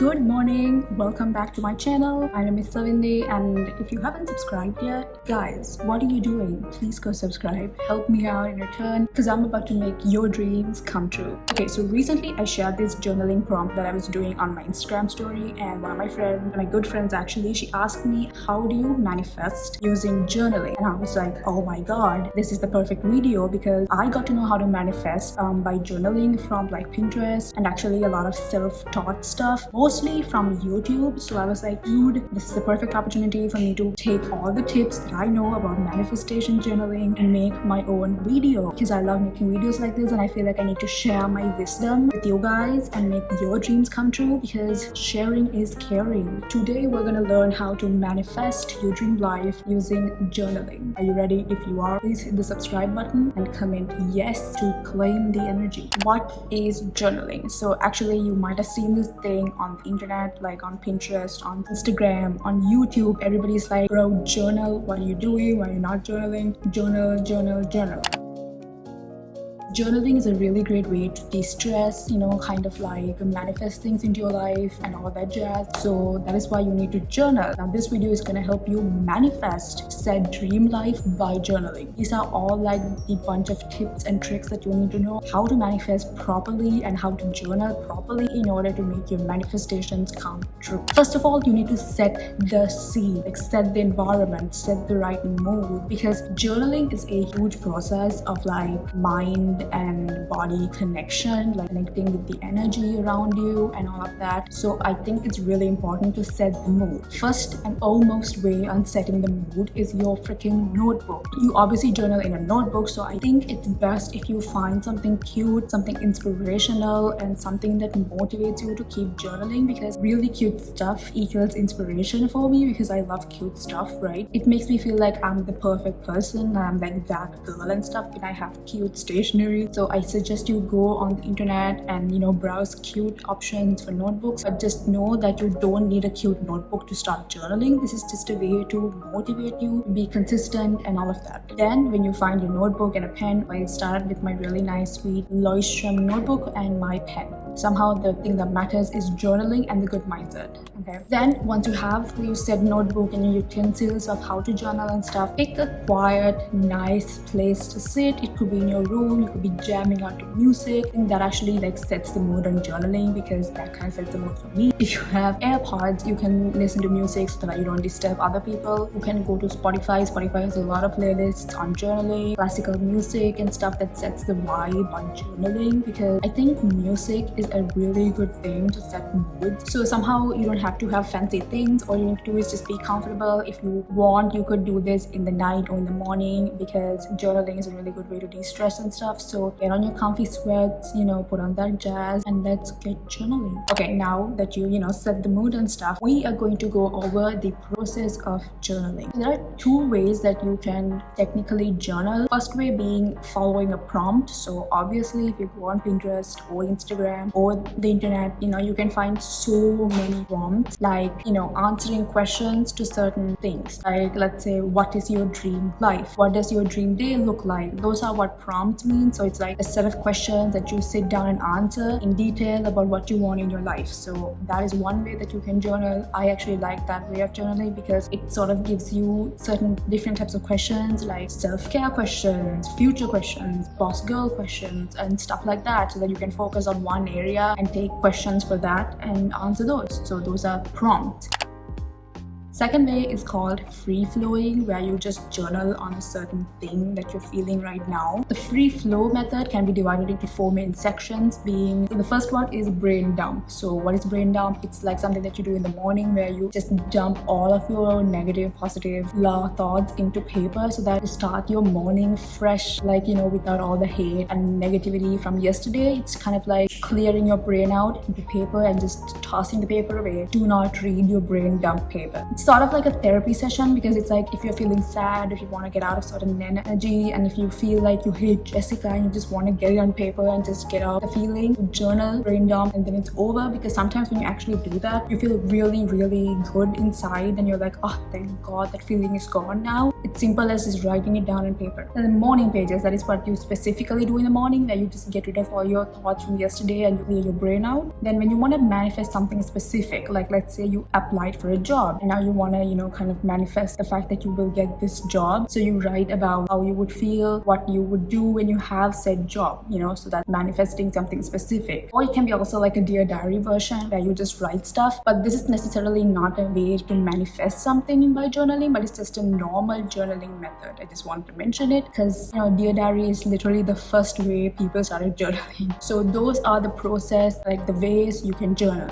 Good morning, welcome back to my channel. My name is Savindi, and if you haven't subscribed yet, guys, what are you doing? Please go subscribe, help me out in return, because I'm about to make your dreams come true. Okay, so recently I shared this journaling prompt that I was doing on my Instagram story, and one of my friends, my good friends actually, she asked me, how do you manifest using journaling? And I was like, oh my god, this is the perfect video, because I got to know how to manifest by journaling from like Pinterest and actually a lot of self-taught stuff, mostly from YouTube. So I was like, dude, this is the perfect opportunity for me to take all the tips that I know about manifestation journaling and make my own video, because I love making videos like this and I feel like I need to share my wisdom with you guys and make your dreams come true, because sharing is caring. Today we're gonna learn how to manifest your dream life using journaling. Are you ready? If you are, please hit the subscribe button and comment yes to claim the energy. What is journaling? So actually you might have seen this thing on the internet, like on Pinterest, on Instagram, on YouTube. Everybody's like, bro, journal. What are you doing? Why are you not journaling? Journal, journal, journal. Journaling is a really great way to de-stress, kind of like manifest things into your life and all that jazz. So that is why you need to journal. Now this video is going to help you manifest said dream life by journaling. These are all like the bunch of tips and tricks that you need to know how to manifest properly and how to journal properly in order to make your manifestations come true. First of all, you need to set the scene, like set the environment, set the right mood, because journaling is a huge process of like mind and body connection, like connecting with the energy around you and all of that. So I think it's really important to set the mood. First and almost way on setting the mood is your freaking notebook. You obviously journal in a notebook, so I think it's best if you find something cute, something inspirational, and something that motivates you to keep journaling, because really cute stuff equals inspiration for me, because I love cute stuff, right? It makes me feel like I'm the perfect person, I'm like that girl and stuff, and I have cute stationery. So I suggest you go on the internet and browse cute options for notebooks, but just know that you don't need a cute notebook to start journaling. This is just a way to motivate you to be consistent and all of that. Then when you find your notebook and a pen, I started with my really nice sweet Leuchtturm notebook and my pen. Somehow the thing that matters is journaling and the good mindset. Okay, then once you have your said notebook and your utensils of how to journal and stuff, pick a quiet, nice place to sit. It could be in your room, you could be jamming out to music, and that actually like sets the mood on journaling, because that kind of sets the mood for me. If you have AirPods, you can listen to music so that you don't disturb other people. You can go to Spotify. Spotify has a lot of playlists on journaling, classical music and stuff that sets the vibe on journaling, because I think music is a really good thing to set mood. So somehow you don't have to have fancy things. All you need to do is just be comfortable. If you want, you could do this in the night or in the morning, because journaling is a really good way to de-stress and stuff. So get on your comfy sweats, put on that jazz, and let's get journaling. Okay, now that you set the mood and stuff, we are going to go over the process of journaling. There are two ways that you can technically journal. First way being following a prompt. So obviously if you go on Pinterest or Instagram or the internet, you can find so many prompts, like answering questions to certain things, like let's say, what is your dream life? What does your dream day look like? Those are what prompts mean. So it's like a set of questions that you sit down and answer in detail about what you want in your life. So that is one way that you can journal. I actually like that way of journaling, because it sort of gives you certain different types of questions, like self-care questions, future questions, boss girl questions, and stuff like that, so that you can focus on one area and take questions for that and answer those. So those are prompts. Second way is called free flowing, where you just journal on a certain thing that you're feeling right now. The free flow method can be divided into four main sections, being the first one is brain dump. So what is brain dump? It's like something that you do in the morning, where you just dump all of your negative, positive thoughts into paper, so that you start your morning fresh, like without all the hate and negativity from yesterday. It's kind of like clearing your brain out into paper and just tossing the paper away. Do not read your brain dump paper. It's sort of like a therapy session, because it's like if you're feeling sad, if you want to get out of certain energy, and if you feel like you hate with Jessica and you just want to get it on paper and just get out the feeling, journal, brain dump, and then it's over. Because sometimes when you actually do that, you feel really, really good inside and you're like, oh, thank God, that feeling is gone now. It's simple as just writing it down on paper. And the morning pages, that is what you specifically do in the morning, where you just get rid of all your thoughts from yesterday and you clear your brain out. Then when you want to manifest something specific, like let's say you applied for a job and now you want to, kind of manifest the fact that you will get this job. So you write about how you would feel, what you would do when you have said job, so that manifesting something specific. Or it can be also like a Dear Diary version where you just write stuff. But this is necessarily not a way to manifest something by journaling, but it's just a normal journaling method. I just wanted to mention it because Dear Diary is literally the first way people started journaling. So those are the process, like the ways you can journal.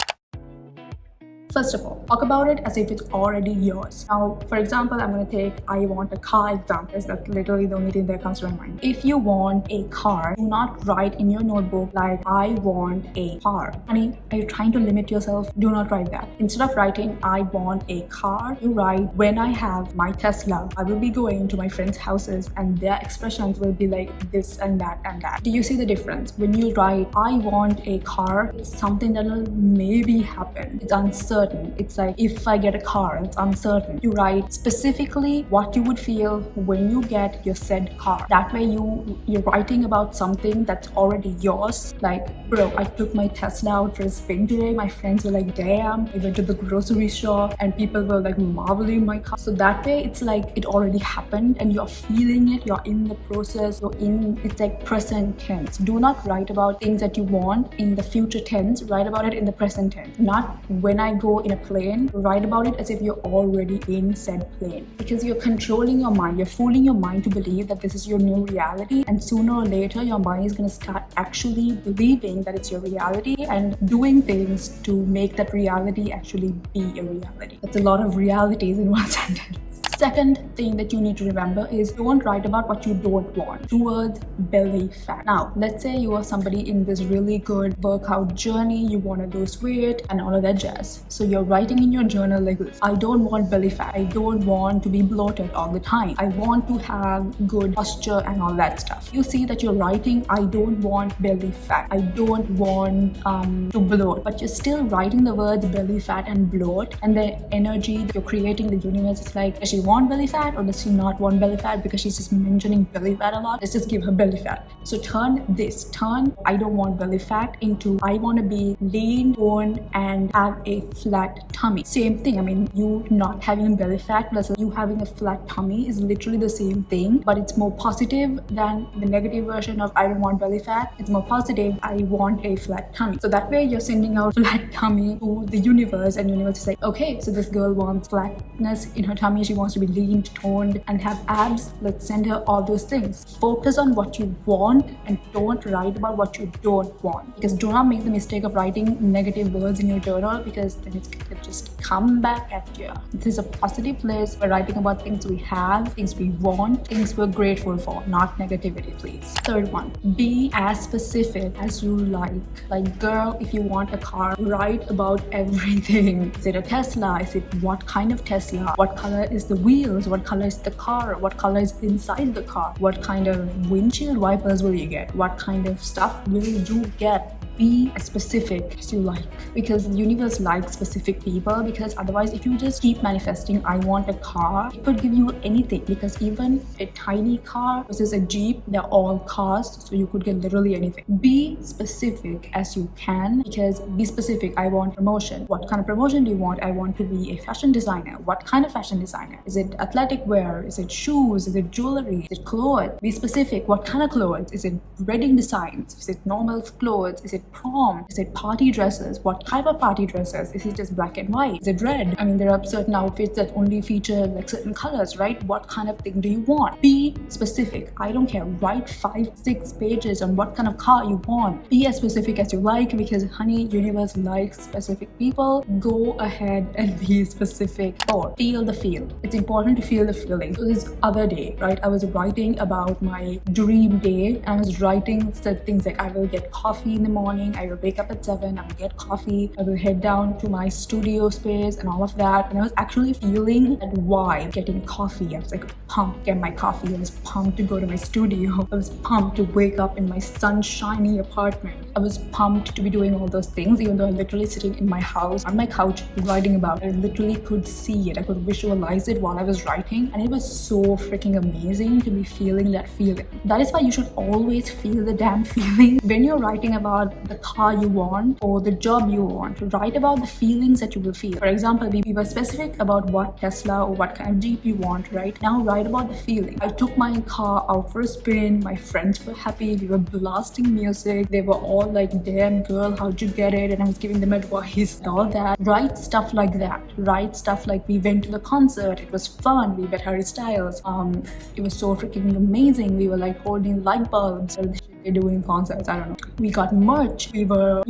First of all, talk about it as if it's already yours. Now, for example, I'm going to take I want a car example. That's literally the only thing that comes to my mind. If you want a car, do not write in your notebook like, I want a car. Honey, are you trying to limit yourself? Do not write that. Instead of writing, I want a car, you write, when I have my Tesla, I will be going to my friends' houses and their expressions will be like this and that and that. Do you see the difference? When you write, I want a car, it's something that will maybe happen. It's uncertain. It's like, if I get a car, it's uncertain. You write specifically what you would feel when you get your said car. That way you're writing about something that's already yours. Like, bro, I took my Tesla out for a spin today. My friends were like, damn. I went to the grocery store and people were like marveling my car. So that way it's like it already happened and you're feeling it. You're in the process. It's like present tense. Do not write about things that you want in the future tense. Write about it in the present tense. Not when I go in a plane, write about it as if you're already in said plane. Because you're controlling your mind, you're fooling your mind to believe that this is your new reality, and sooner or later your mind is going to start actually believing that it's your reality and doing things to make that reality actually be a reality. That's a lot of realities in one sentence. Second thing that you need to remember is don't write about what you don't want. 2 words, belly fat. Now, let's say you are somebody in this really good workout journey, you want to lose weight and all of that jazz. So you're writing in your journal like this, I don't want belly fat. I don't want to be bloated all the time. I want to have good posture and all that stuff. You see that you're writing, I don't want belly fat. I don't want to bloat. But you're still writing the words belly fat and bloat, and the energy that you're creating the universe is like, does she want belly fat or does she not want belly fat? Because she's just mentioning belly fat a lot. Let's just give her belly fat. So turn I don't want belly fat into I want to be lean, toned and have a flat tummy. Same thing. I mean, you not having belly fat plus you having a flat tummy is literally the same thing, but it's more positive than the negative version of I don't want belly fat. It's more positive, I want a flat tummy. So that way you're sending out flat tummy to the universe, and universe is like, okay, so this girl wants flatness in her tummy, she wants to be lean, toned and have abs. Let's send her all those things. Focus on what you want and don't write about what you don't want, because do not make the mistake of writing negative words in your journal, because then it's gonna just come back at you. This is a positive place. We're writing about things we have, things we want, things we're grateful for, not negativity, please. Third one, be as specific as you like. Like, girl, if you want a car, write about everything. Is it a Tesla? Is it what kind of Tesla? What color is the wheels? What color is the car? What color is inside the car? What kind of windshield wipers will you get? What kind of stuff will you get? Be as specific as you like, because the universe likes specific people. Because otherwise, if you just keep manifesting I want a car, it could give you anything, because even a tiny car versus a Jeep, they're all cars, so you could get literally anything. Be specific as you can, because be specific. I want promotion. What kind of promotion do you want? I want to be a fashion designer. What kind of fashion designer? Is it athletic wear? Is it shoes? Is it jewelry? Is it clothes? Be specific. What kind of clothes? Is it wedding designs? Is it normal clothes? Is it prom? Is it party dresses? What type of party dresses? Is it just black and white? Is it red? I mean, there are certain outfits that only feature like certain colors, right? What kind of thing do you want? Be specific. I don't care. Write 5-6 pages on what kind of car you want. Be as specific as you like, because honey, universe likes specific people. Go ahead and be specific. Or feel the feel. It's important to feel the feeling. So this other day, right, I was writing about my dream day, and I was writing certain things like I will get coffee in the morning, morning. I will wake up at 7, I will get coffee, I will head down to my studio space and all of that. And I was actually feeling that vibe, getting coffee. I was like pumped to get my coffee. I was pumped to go to my studio. I was pumped to wake up in my sunshiny apartment. I was pumped to be doing all those things, even though I'm literally sitting in my house on my couch writing about it. I literally could see it. I could visualize it while I was writing, and it was so freaking amazing to be feeling that feeling. That is why you should always feel the damn feeling. When you're writing about the car you want or the job you want, write about the feelings that you will feel. For example, we were specific about what Tesla or what kind of Jeep you want, right? Now write about the feeling. I took my car out for a spin. My friends were happy. We were blasting music. They were all like, damn girl, how'd you get it? And I was giving them advice and all that. Write stuff like that. Write stuff like, we went to the concert, it was fun, we met Harry Styles, it was so freaking amazing, we were like holding light bulbs, or the shit they do in concerts, I don't know. We got merch, we were,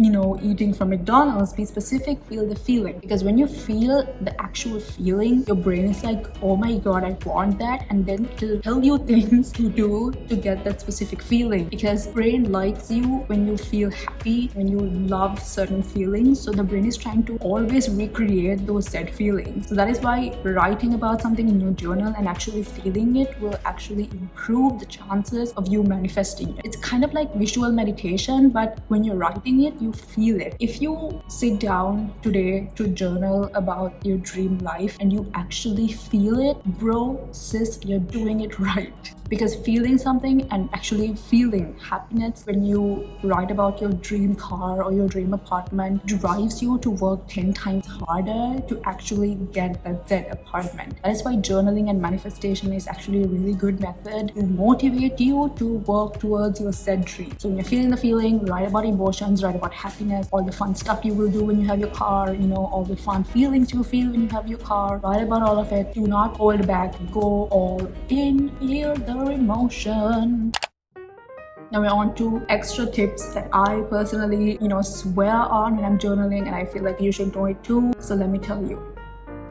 eating from McDonald's. Be specific, feel the feeling. Because when you feel the actual feeling, your brain is like, oh my god, I want that, and then it'll tell you things to do to get that specific feeling. Because brain likes you when you feel happy, when you love certain feelings, so the brain is trying to always recreate those said feelings. So that is why writing about something in your journal and actually feeling it will actually improve the chances of you manifesting it. It's kind of like visual meditation, but when you're writing it, you feel it. If you sit down today to journal about your dream life and you actually feel it, bro, sis, you're doing it right. Because feeling something and actually feeling happiness when you write about your dream car or your dream apartment drives you to work 10 times harder to actually get that said apartment. That is why journaling and manifestation is actually a really good method to motivate you to work towards your said dream. So when you're feeling the feeling, write about emotions, write about happiness, all the fun stuff you will do when you have your car, all the fun feelings you feel when you have your car. Write about all of it. Do not hold back. Go all in. Feel the emotion. Now we're on to extra tips that I personally, swear on when I'm journaling, and I feel like you should know it too. So let me tell you.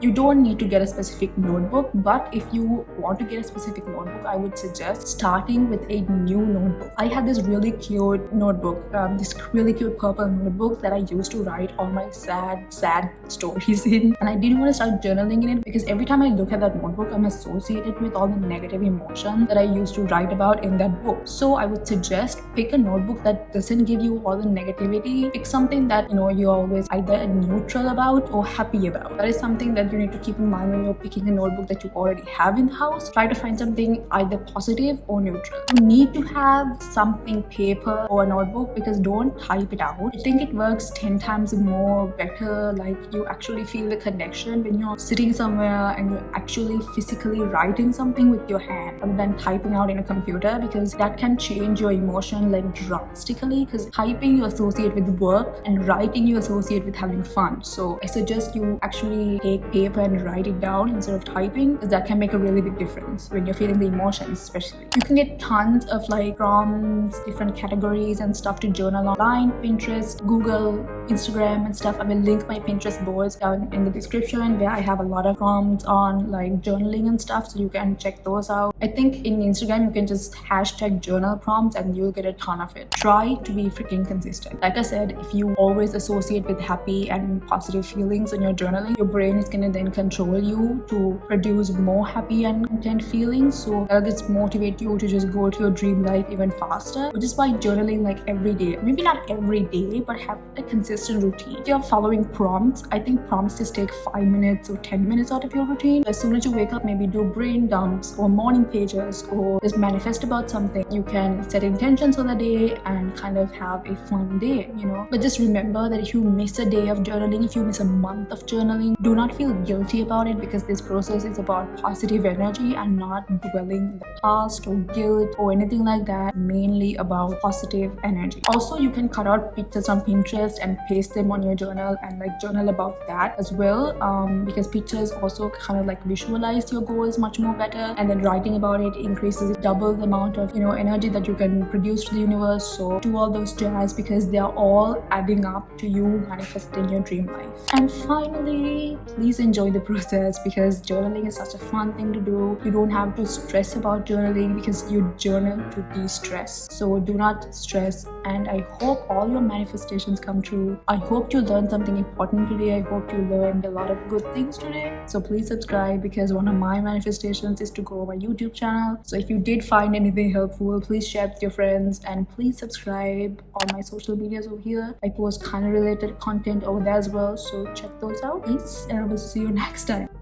You don't need to get a specific notebook, but if you want to get a specific notebook, I would suggest starting with a new notebook. I had this really cute notebook, this really cute purple notebook that I used to write all my sad stories in. And I didn't want to start journaling in it because every time I look at that notebook, I'm associated with all the negative emotions that I used to write about in that book. So I would suggest pick a notebook that doesn't give you all the negativity. Pick something that, you're always either neutral about or happy about. That is something that you need to keep in mind when you're picking a notebook that you already have in the house. Try to find something either positive or neutral. You need to have something paper or a notebook, because don't type it out. I think it works 10 times more better. Like, you actually feel the connection when you're sitting somewhere and you're actually physically writing something with your hand rather than typing out in a computer, because that can change your emotion like drastically. Because typing you associate with work and writing you associate with having fun. So I suggest you actually take paper and write it down instead of typing, because that can make a really big difference when you're feeling the emotions. Especially you can get tons of prompts, different categories and stuff to journal online. Pinterest, Google, Instagram and stuff. I will link my Pinterest boards down in the description, where I have a lot of prompts on journaling and stuff, so you can check those out. I think in Instagram you can just hashtag journal prompts and you'll get a ton of it. Try to be freaking consistent. Like I said, if you always associate with happy and positive feelings in your journaling, your brain is going to then control you to produce more happy and content feelings, so that'll just motivate you to just go to your dream life even faster. Which is why journaling every day, maybe not every day, but have a consistent routine. If you're following prompts, I think prompts just take 5 minutes or 10 minutes out of your routine. As soon as you wake up, maybe do brain dumps or morning pages or just manifest about something. You can set intentions for the day and kind of have a fun day, But just remember that if you miss a day of journaling, if you miss a month of journaling, do not feel guilty about it, because this process is about positive energy and not dwelling in the past or guilt or anything like that. Mainly about positive energy. Also, you can cut out pictures on Pinterest and paste them on your journal and journal about that as well, because pictures also kind of visualize your goals much more better, and then writing about it increases double the amount of energy that you can produce to the universe. So do all those jazz, because they are all adding up to you manifesting your dream life. And finally, please enjoy the process, because journaling is such a fun thing to do. You don't have to stress about journaling because you journal to de-stress. So do not stress, and I hope all your manifestations come true. I hope you learned something important today. I hope you learned a lot of good things today. So please subscribe, because one of my manifestations is to grow my YouTube channel. So if you did find anything helpful, please share with your friends, and please subscribe on my social medias over here. I post kind of related content over there as well, so check those out. Peace, and I will see you next time.